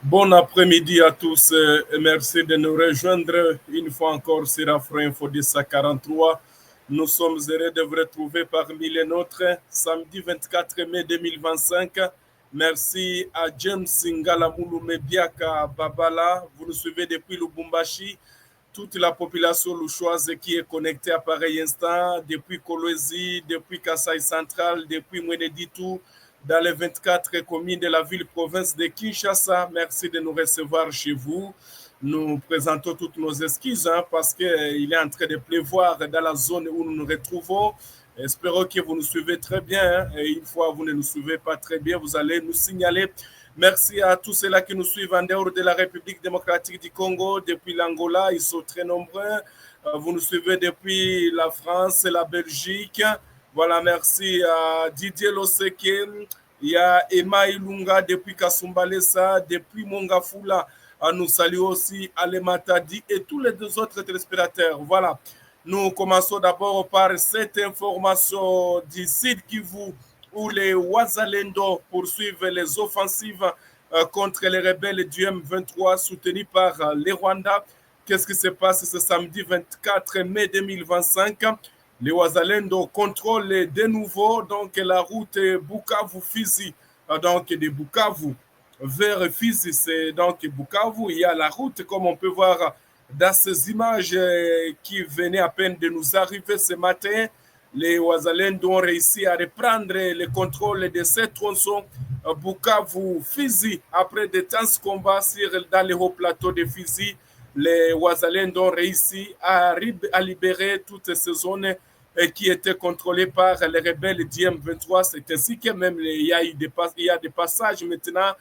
Bon après-midi à tous et merci de nous rejoindre une fois encore sur Afro-Info 243. Nous sommes heureux de vous retrouver parmi les nôtres samedi 24 mai 2025. Merci à James Singala Mouloumé Biaka Babala. Vous nous suivez depuis Lubumbashi. Toute la population louchoise qui est connectée à pareil instant, depuis Kolwezi, depuis Kasaï Central, depuis Mweneditu, dans les 24 communes de la ville-province de Kinshasa. Merci de nous recevoir chez vous. Nous présentons toutes nos excuses parce qu'il est en train de pleuvoir dans la zone où nous nous retrouvons. Espérons que vous nous suivez très bien. Et une fois vous ne nous suivez pas très bien, vous allez nous signaler. Merci à tous ceux-là qui nous suivent en dehors de la République démocratique du Congo, depuis l'Angola, ils sont très nombreux. Vous nous suivez depuis la France et la Belgique. Voilà, merci à Didier Loseke. Il y a Emma Ilunga depuis Kasumbalesa, depuis Mongafula. Nous saluons aussi Alematadi et tous les deux autres téléspectateurs. Voilà, nous commençons d'abord par cette information du site Kivu où les Wazalendo poursuivent les offensives contre les rebelles du M23 soutenus par les Rwandais. Qu'est-ce qui se passe ce samedi 24 mai 2025? Les Wazalendo contrôlent de nouveau donc la route Bukavu-Fizi, donc de Bukavu vers Fizi, c'est donc Bukavu. Il y a la route, comme on peut voir dans ces images qui venaient à peine de nous arriver ce matin. Les Wazalendo ont réussi à reprendre le contrôle de cette tronçon Bukavu-Fizi après de intenses combats dans les hauts plateaux de Fizi. Les Wazalendo ont réussi à libérer toutes ces zones qui étaient contrôlées par les rebelles du M23. C'est ainsi que même il y a des passages maintenant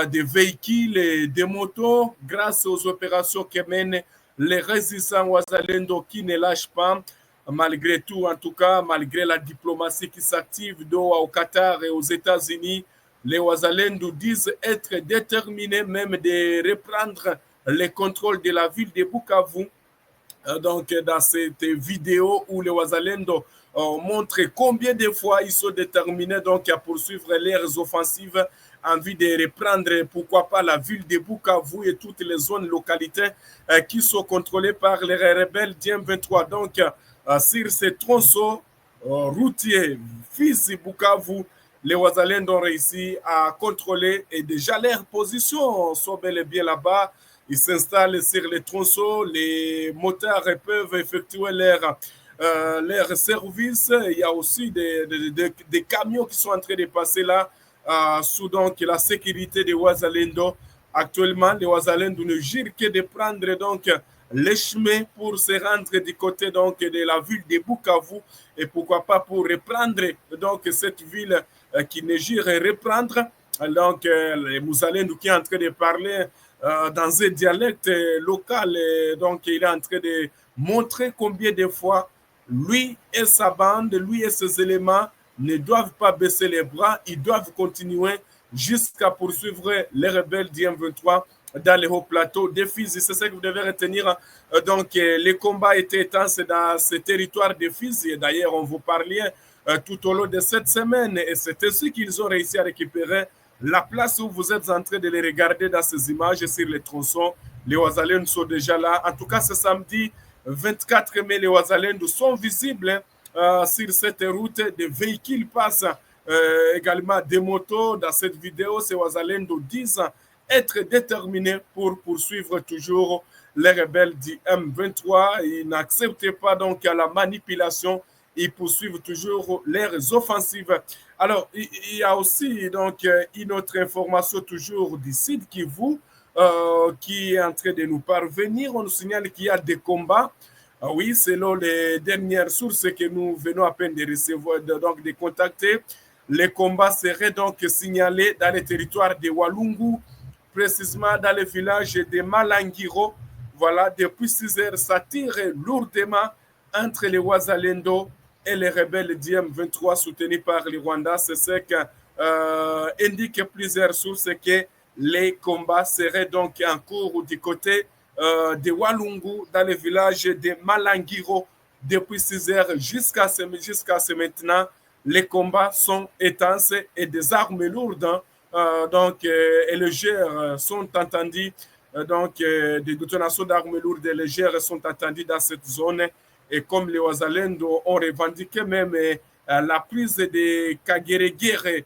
des véhicules et des motos grâce aux opérations que mènent les résistants Wazalendo qui ne lâchent pas. Malgré tout, en tout cas, malgré la diplomatie qui s'active au Qatar et aux États-Unis, les Wazalendo disent être déterminés même de reprendre le contrôle de la ville de Bukavu. Donc, dans cette vidéo où les Wazalendo montrent combien de fois ils sont déterminés donc, à poursuivre leurs offensives en vue de reprendre, pourquoi pas, la ville de Bukavu et toutes les zones, localités qui sont contrôlées par les rebelles du M23. Donc, sur ces tronçons routiers, Fizi-Bukavu, les Wazalendo ont réussi à contrôler et déjà leurs positions sont bel et bien là-bas. Ils s'installent sur les tronçons, les motards peuvent effectuer leur service. Il y a aussi des camions qui sont en train de passer là sous donc la sécurité des Wazalendo. Actuellement, les Wazalendo ne gèrent que de prendre donc les chemins pour se rendre du côté donc de la ville de Bukavu et pourquoi pas pour reprendre donc cette ville qui ne gère reprendre. Donc, les Wazalendo qui est en train de parler dans un dialecte local. Donc, il est en train de montrer combien de fois lui et sa bande, lui et ses éléments ne doivent pas baisser les bras, ils doivent continuer jusqu'à poursuivre les rebelles du M23 dans les hauts plateaux des Fizi. C'est ce que vous devez retenir. Donc, les combats étaient intenses dans ce territoire de Fizi. D'ailleurs, on vous parlait tout au long de cette semaine et c'est ainsi qu'ils ont réussi à récupérer la place où vous êtes en train de les regarder dans ces images sur les tronçons. Les Wazalendo sont déjà là. En tout cas, ce samedi 24 mai, les Wazalendo sont visibles sur cette route. Des véhicules passent, également des motos. Dans cette vidéo, ces Wazalendo disent être déterminés pour poursuivre toujours les rebelles du M23. Ils n'acceptent pas donc la manipulation. Ils poursuivent toujours leurs offensives. Alors, il y a aussi donc une autre information toujours du site Kivu qui est en train de nous parvenir. On nous signale qu'il y a des combats. Oui, selon les dernières sources que nous venons à peine de recevoir, donc de contacter, les combats seraient donc signalés dans le territoire de Walungu, précisément dans le village de Malangiro. Voilà, depuis 6 heures, ça tire lourdement entre les Wazalendo et les rebelles du M23 soutenus par les Rwandais. C'est ce qu'indiquent plusieurs sources que les combats seraient donc en cours du côté de Walungu dans le village de Malangiro depuis 6 heures jusqu'à ce maintenant. Les combats sont intenses et des armes lourdes et légères sont entendus. Des détonations d'armes lourdes et légères sont attendues dans cette zone. Et comme les Ouazalendo ont revendiqué même la prise des Kageregere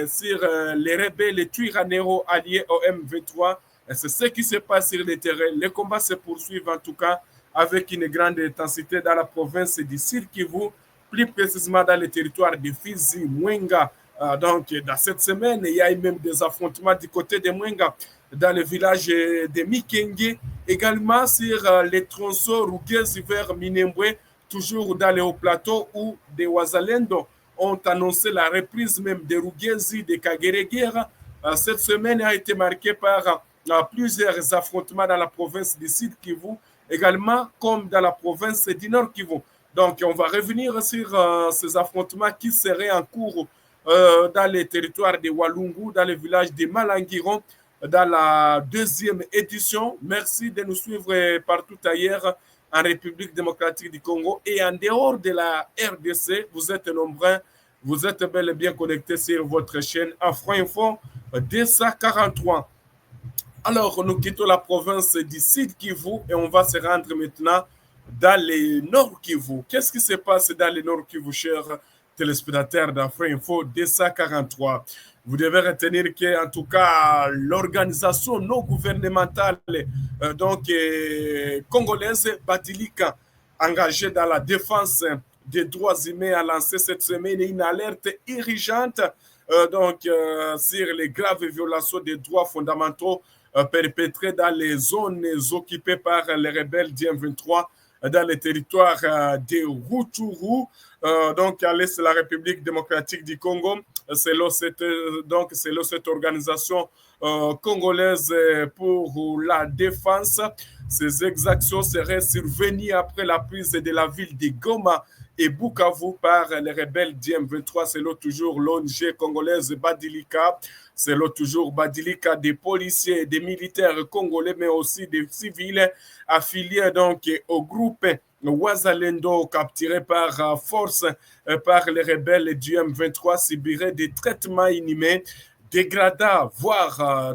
sur les rebelles, les Twiraneros alliés au M23, c'est ce qui se passe sur le terrain. Les combats se poursuivent en tout cas avec une grande intensité dans la province du Sud Kivu, plus précisément dans le territoire de Fizi, Mwenga. Dans cette semaine, il y a eu même des affrontements du côté de Mwenga, dans le village de Mikenge, également sur les tronçons Rugezi vers Minembwe, toujours dans les hauts plateaux où des Ouazalendo ont annoncé la reprise même de Rugezi, de Kageregera. Cette semaine a été marquée par plusieurs affrontements dans la province du Sud Kivu, également comme dans la province du Nord Kivu. Donc, on va revenir sur ces affrontements qui seraient en cours dans les territoires de Walungu, dans le village de Malanguiron, dans la deuxième édition. Merci de nous suivre partout ailleurs en République démocratique du Congo et en dehors de la RDC. Vous êtes nombreux, vous êtes bel et bien connectés sur votre chaîne Afro-Info 243. Alors, nous quittons la province du Sud Kivu et on va se rendre maintenant dans le Nord Kivu. Qu'est-ce qui se passe dans le Nord Kivu, chers téléspectateurs d'Afro-Info 243? Vous devez retenir que, en tout cas, l'organisation non gouvernementale congolaise Badilika, engagée dans la défense des droits humains, a lancé cette semaine une alerte urgente sur les graves violations des droits fondamentaux perpétrées dans les zones occupées par les rebelles du M23 dans le territoire de Rutshuru, à l'est de la République démocratique du Congo. Selon cette organisation congolaise pour la défense, ces exactions seraient survenues après la prise de la ville de Goma et Bukavu par les rebelles du M23, selon toujours l'ONG congolaise Badilika, selon toujours Badilika, des policiers et des militaires congolais, mais aussi des civils affiliés au groupe Ouazalendo, capturés par force par les rebelles du M23, subiraient des traitements inhumains, dégradants, voire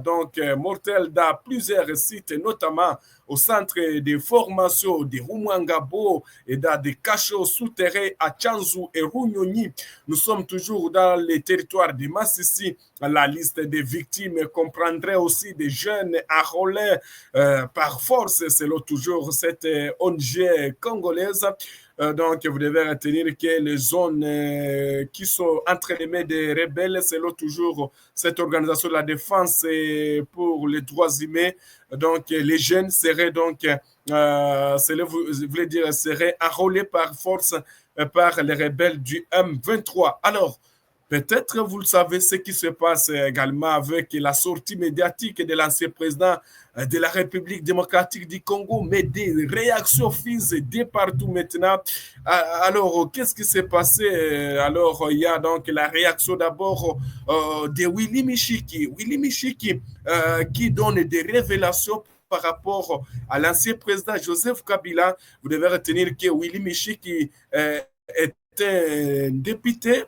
mortels dans plusieurs sites, notamment au centre de formation de Rumangabo et dans des cachots souterrains à Tchanzu et Runyonyi. Nous sommes toujours dans les territoires de Massissi. La liste des victimes comprendrait aussi des jeunes enrôlés par force, selon toujours cette ONG congolaise. Vous devez retenir que les zones qui sont entre les mains des rebelles, selon toujours cette organisation de la défense pour les droits humains, les jeunes seraient seraient enrôlés par force par les rebelles du M23. Alors, peut-être vous le savez ce qui se passe également avec la sortie médiatique de l'ancien président de la République démocratique du Congo, mais des réactions fusent de partout maintenant. Alors, qu'est-ce qui s'est passé? Alors, il y a donc la réaction d'abord de Willy Mishiki. Willy Mishiki qui donne des révélations par rapport à l'ancien président Joseph Kabila. Vous devez retenir que Willy Mishiki était un député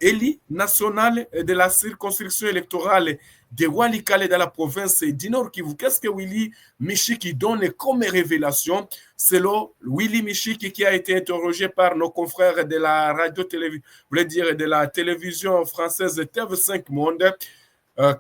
élu national de la circonscription électorale de Walikale dans la province du Nord Kivu. Qu'est-ce que Willy Mishiki donne comme révélation? Selon Willy Mishiki, qui a été interrogé par nos confrères de la radio-télévision, de la télévision française TV5 Monde,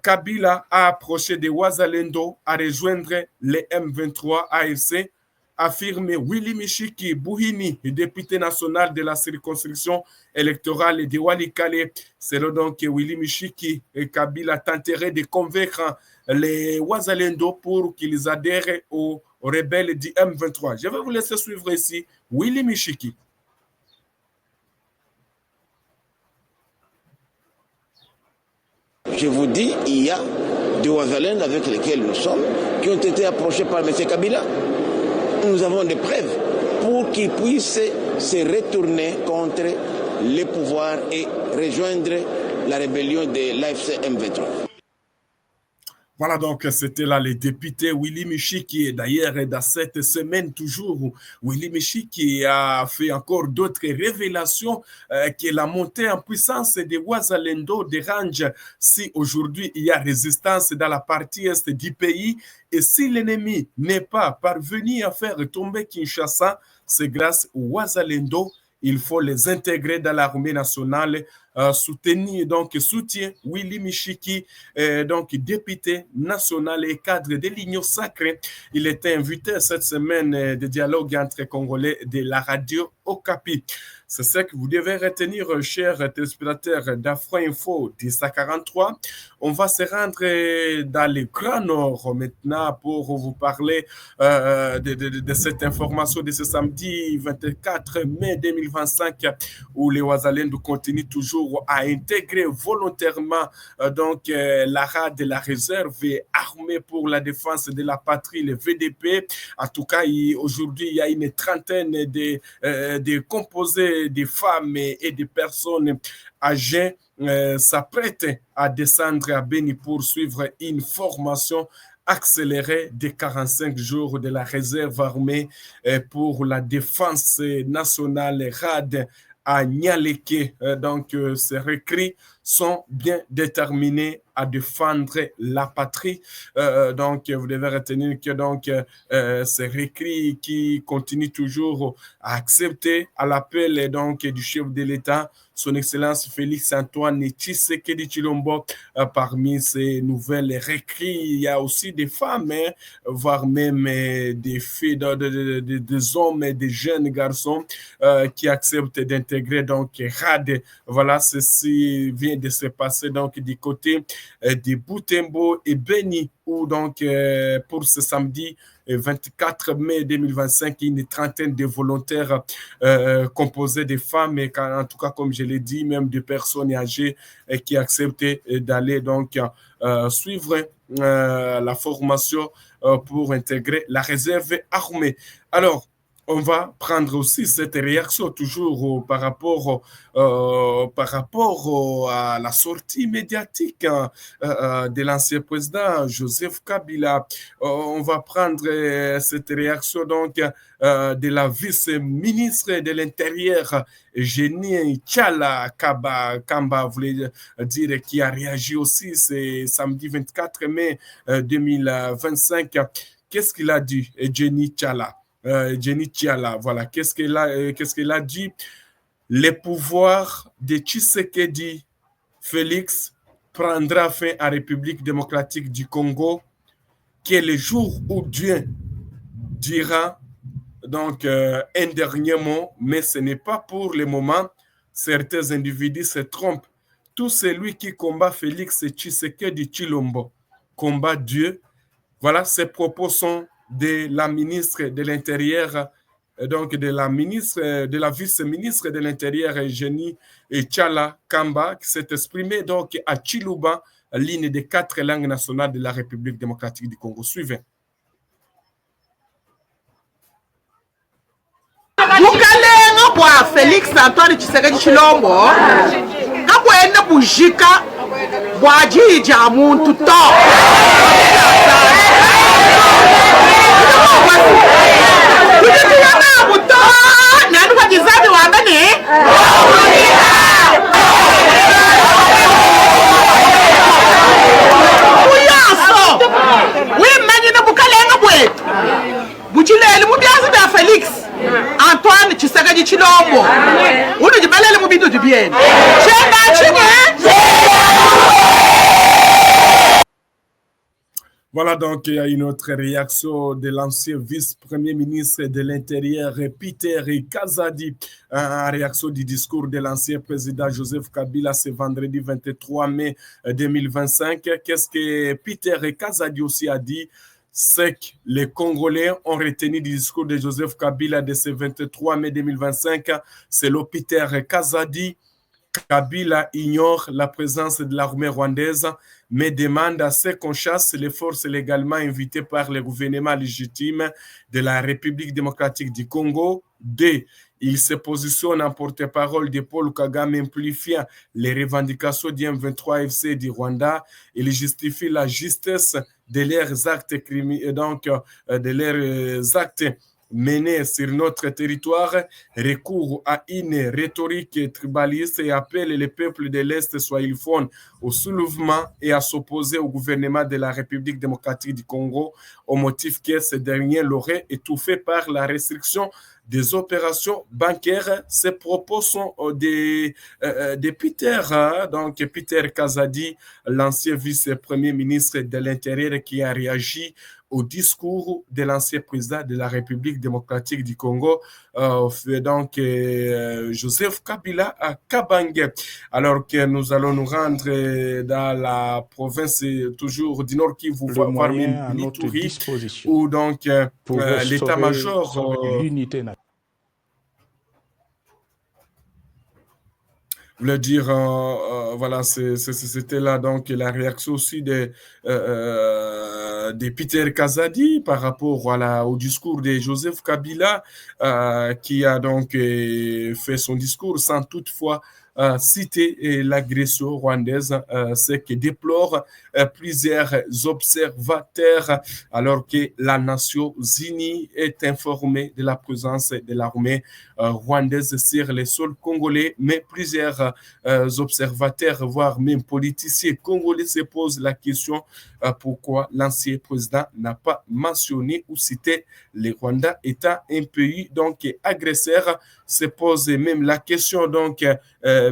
Kabila a approché de Ouazalendo à rejoindre les M23 AFC, affirme Willy Mishiki Bouhini, député national de la circonscription électorale de Walikale. C'est donc que Willy Mishiki et Kabila tenteraient de convaincre les Ouazalendo pour qu'ils adhèrent aux rebelles du M23. Je vais vous laisser suivre ici Willy Mishiki. Je vous dis, il y a des Ouazalendo avec lesquels nous sommes qui ont été approchés par M. Kabila. Nous avons des preuves pour qu'ils puissent se retourner contre les pouvoirs et rejoindre la rébellion de l'AFC M23. Voilà, donc c'était là le député Willy Michiki. Et d'ailleurs, dans cette semaine, toujours, Willy Michiki a fait encore d'autres révélations que la montée en puissance des Ouazalendo dérange si aujourd'hui il y a résistance dans la partie est du pays. Et si l'ennemi n'est pas parvenu à faire tomber Kinshasa, c'est grâce aux Ouazalendo. Il faut les intégrer dans l'armée nationale, soutenir, donc soutient Willy Michiki, donc député national et cadre de l'Union sacrée. Il était invité cette semaine de dialogue entre Congolais de la radio Okapi. C'est ce que vous devez retenir, chers téléspectateurs d'Afro Info 1043. On va se rendre dans le Grand Nord maintenant pour vous parler de cette information de ce samedi 24 mai 2025 où les Ouazalendo continuent toujours à intégrer volontairement la RAD de la réserve armée pour la défense de la patrie, le VDP. En tout cas, aujourd'hui, il y a une trentaine de composés de femmes et de personnes âgées s'apprêtent à descendre à Beni pour suivre une formation accélérée de 45 jours de la réserve armée pour la défense nationale RAD à Nialeke. Donc, ces recrues sont bien déterminés à défendre la patrie. Donc, vous devez retenir que ces recrues qui continuent toujours à accepter à l'appel du chef de l'État, son Excellence Félix Antoine Tshisekedi Tshilombo. Parmi ces nouvelles recrues, il y a aussi des femmes, voire même des filles, des hommes et des jeunes garçons qui acceptent d'intégrer RAD. Voilà, ceci vient de se passer du côté de Butembo et Beni, où pour ce samedi 24 mai 2025, une trentaine de volontaires composés de femmes et en tout cas, comme je l'ai dit, même de personnes âgées qui acceptent d'aller suivre la formation pour intégrer la réserve armée. Alors, on va prendre aussi cette réaction toujours par rapport à la sortie médiatique de l'ancien président Joseph Kabila. On va prendre cette réaction de la vice-ministre de l'Intérieur, Génie Tchala Kamba, voulait dire, qui a réagi aussi ce samedi 24 mai 2025. Qu'est-ce qu'il a dit, Génie Tchala? Jenny Tchala, voilà, qu'est-ce qu'elle a dit? Les pouvoirs de Tshisekedi Félix prendra fin à la République démocratique du Congo, qui est le jour où Dieu dira un dernier mot, mais ce n'est pas pour le moment. Certains individus se trompent. Tout celui qui combat Félix Tshisekedi Tshilombo combat Dieu. Voilà, ces propos sont de la ministre de l'Intérieur, de la vice-ministre de l'Intérieur, Génie Tchala Kamba, qui s'est exprimée à Chiluba, l'une des 4 langues nationales de la République démocratique du Congo. Suivez. Bukalenga bwa Félix Antoine Tshisekedi Tshilombo abwene bujika bwa jija muntu to Buchilele mubiazi bya Félix Antoine Tshisekedi Tshilombo uno jibalele mu bintu bien chenga chinye. Voilà, donc il y a une autre réaction de l'ancien vice-premier ministre de l'Intérieur, Peter Kazadi, en réaction du discours de l'ancien président Joseph Kabila ce vendredi 23 mai 2025. Qu'est-ce que Peter Kazadi aussi a dit? C'est que les Congolais ont retenu du discours de Joseph Kabila de ce 23 mai 2025. C'est le Peter Kazadi. Kabila ignore la présence de l'armée rwandaise mais demande à ce qu'on chasse les forces légalement invitées par le gouvernement légitime de la République démocratique du Congo. 2. Il se positionne en porte-parole de Paul Kagame, amplifiant les revendications du M23 FC du Rwanda. Il justifie la justesse de leurs actes criminels, donc de leurs actes menés sur notre territoire, recourt à une rhétorique tribaliste et appelle les peuples de l'Est swahilophones au soulèvement et à s'opposer au gouvernement de la République démocratique du Congo au motif que ce dernier l'aurait étouffé par la restriction des opérations bancaires. Ces propos sont de Peter, donc Peter Kazadi, l'ancien vice-premier ministre de l'Intérieur, qui a réagi au discours de l'ancien président de la République démocratique du Congo, donc Joseph Kabila à Kabange. Alors que nous allons nous rendre dans la province toujours du Nord Kivu, voire même l'Ituri, où donc l'état-major l'unité nationale. voulais dire, voilà, c'était là donc la réaction aussi de Peter Kazadi par rapport voilà, au discours de Joseph Kabila, qui a donc fait son discours sans toutefois citer l'agression rwandaise, ce que déplorent plusieurs observateurs, alors que la Nation unie est informée de la présence de l'armée rwandaise sur les sols congolais, mais plusieurs observateurs, voire même politiciens congolais se posent la question pourquoi l'ancien président n'a pas mentionné ou cité le Rwanda étant un pays donc agresseur. Se pose même la question donc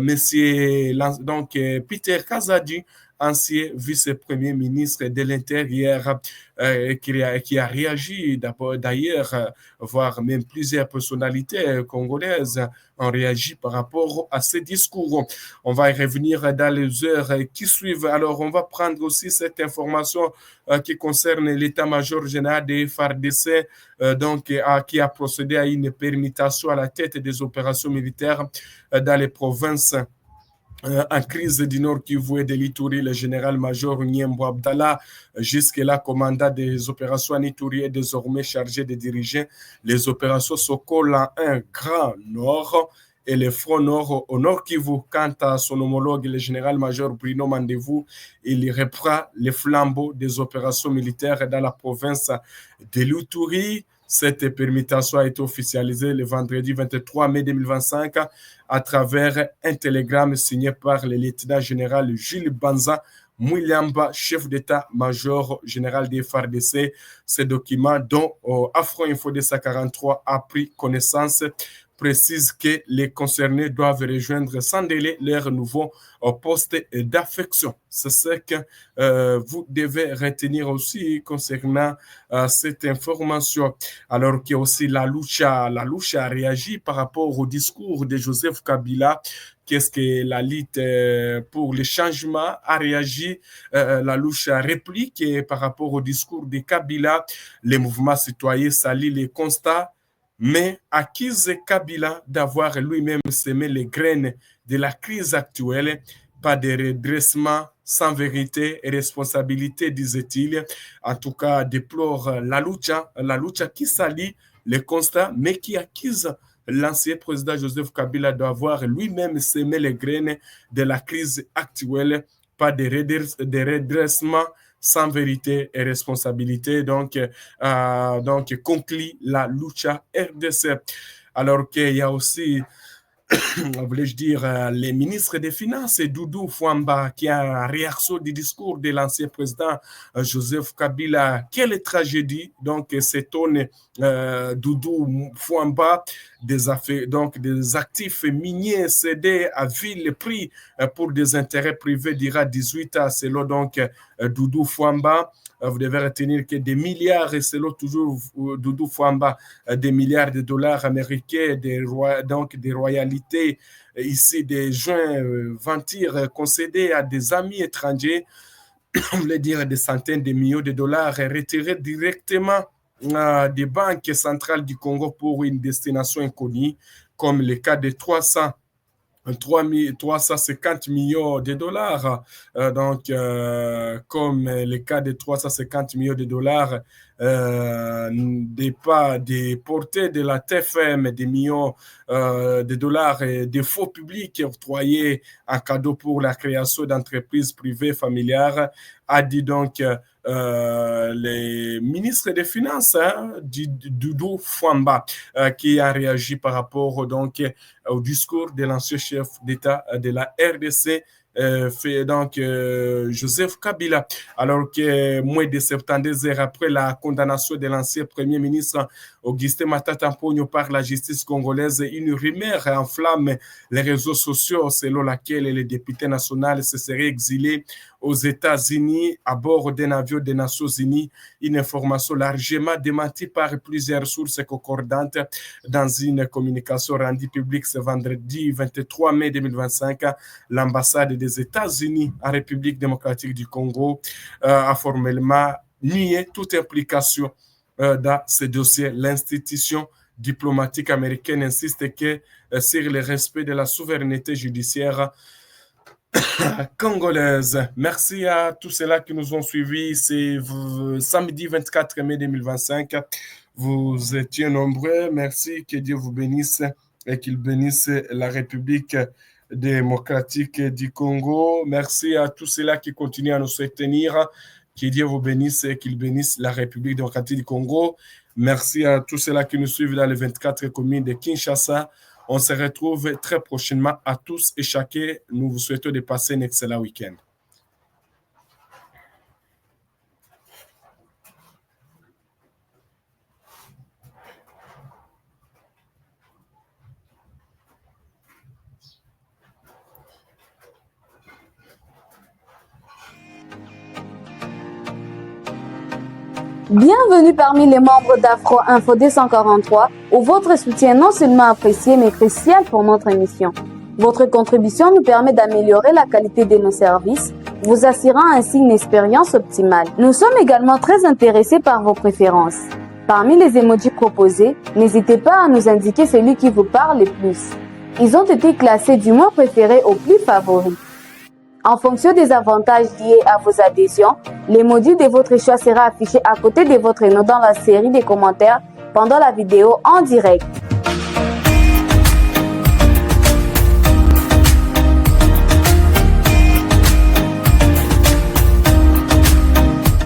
monsieur donc Peter Kazadi, ancien vice-premier ministre de l'Intérieur, qui a réagi d'ailleurs, voire même plusieurs personnalités congolaises ont réagi par rapport à ce discours. On va y revenir dans les heures qui suivent. Alors, on va prendre aussi cette information qui concerne l'état-major général des FARDC, donc, qui a procédé à une permutation à la tête des opérations militaires dans les provinces en crise du Nord Kivu et de l'Ituri. Le général-major Niembo Abdallah, jusque-là commandant des opérations en Ituri, est désormais chargé de diriger les opérations Sokol en un grand nord et le front nord au Nord Kivu. Quant à son homologue, le général-major Bruno Mandevou, il reprend les flambeaux des opérations militaires dans la province de l'Ituri. Cette permutation a été officialisée le vendredi 23 mai 2025 à travers un télégramme signé par le lieutenant-général Jules Banza Mouiliamba, chef d'état-major général des FARDC. Ce document, dont Afro Info 243 a pris connaissance, précise que les concernés doivent rejoindre sans délai leur nouveau poste d'affection. C'est ce que vous devez retenir aussi concernant cette information. Alors qu'il y a aussi la Lucha a réagi par rapport au discours de Joseph Kabila. Qu'est-ce que la lutte pour le changement a réagi? La Lucha réplique par rapport au discours de Kabila. Les mouvements citoyens salient les constats, mais accuse Kabila d'avoir lui-même semé les graines de la crise actuelle. Pas de redressement sans vérité et responsabilité, disait-il. En tout cas, déplore la lucha qui salit les constats, mais qui accuse l'ancien président Joseph Kabila d'avoir lui-même semé les graines de la crise actuelle. Pas de redressement sans vérité et responsabilité, donc conclut la lucha RDC. Alors qu'il y a aussi, voulais-je dire, les ministres des Finances, Doudou Fouamba, qui a réaction du discours de l'ancien président Joseph Kabila. Quelle tragédie, donc, s'étonne Doudou Fouamba, des actifs miniers cédés à vil prix pour des intérêts privés dira 18 ans, selon donc Doudou Fouamba. Vous devez retenir que des milliards, et selon toujours Doudou Fouamba, des milliards de dollars américains, des royalités ici, des joints ventures concédés à des amis étrangers, on voulait dire des centaines de millions de dollars retirés directement des banques centrales du Congo pour une destination inconnue, comme le cas de 300 350 millions de dollars. Comme le cas de 350 millions de dollars, des portées de la TFM, des millions de dollars et des fonds publics octroyés en cadeau pour la création d'entreprises privées familiales, a dit donc le ministre des Finances, Doudou Fwamba, qui a réagi par rapport donc au discours de l'ancien chef d'État de la RDC, Joseph Kabila, alors que moins de 72 heures après la condamnation de l'ancien premier ministre Augustin Matata Mponyo par la justice congolaise, une rumeur enflamme les réseaux sociaux selon laquelle le député national se serait exilé aux États-Unis à bord d'un avion des Nations Unies, une information largement démentie par plusieurs sources concordantes dans une communication rendue publique ce vendredi 23 mai 2025. L'ambassade des États-Unis en République démocratique du Congo a formellement nié toute implication dans ce dossier. L'institution diplomatique américaine insiste que sur le respect de la souveraineté judiciaire congolaise. Merci à tous ceux-là qui nous ont suivis. C'est samedi 24 mai 2025. Vous étiez nombreux. Merci. Que Dieu vous bénisse et qu'il bénisse la République démocratique du Congo. Merci à tous ceux-là qui continuent à nous soutenir. Que Dieu vous bénisse et qu'il bénisse la République démocratique du Congo. Merci à tous ceux-là qui nous suivent dans les 24 communes de Kinshasa. On se retrouve très prochainement à tous et chacun. Nous vous souhaitons de passer un excellent week-end. Bienvenue parmi les membres d'Afro Info 243, où votre soutien est non seulement apprécié, mais crucial pour notre émission. Votre contribution nous permet d'améliorer la qualité de nos services, vous assurant ainsi une expérience optimale. Nous sommes également très intéressés par vos préférences. Parmi les emojis proposés, n'hésitez pas à nous indiquer celui qui vous parle le plus. Ils ont été classés du moins préféré au plus favori. En fonction des avantages liés à vos adhésions, l'emoji de votre choix sera affiché à côté de votre nom dans la série des commentaires pendant la vidéo en direct.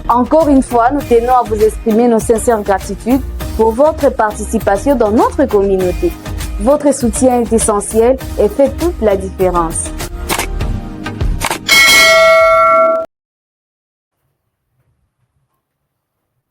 Encore une fois, nous tenons à vous exprimer nos sincères gratitudes pour votre participation dans notre communauté. Votre soutien est essentiel et fait toute la différence.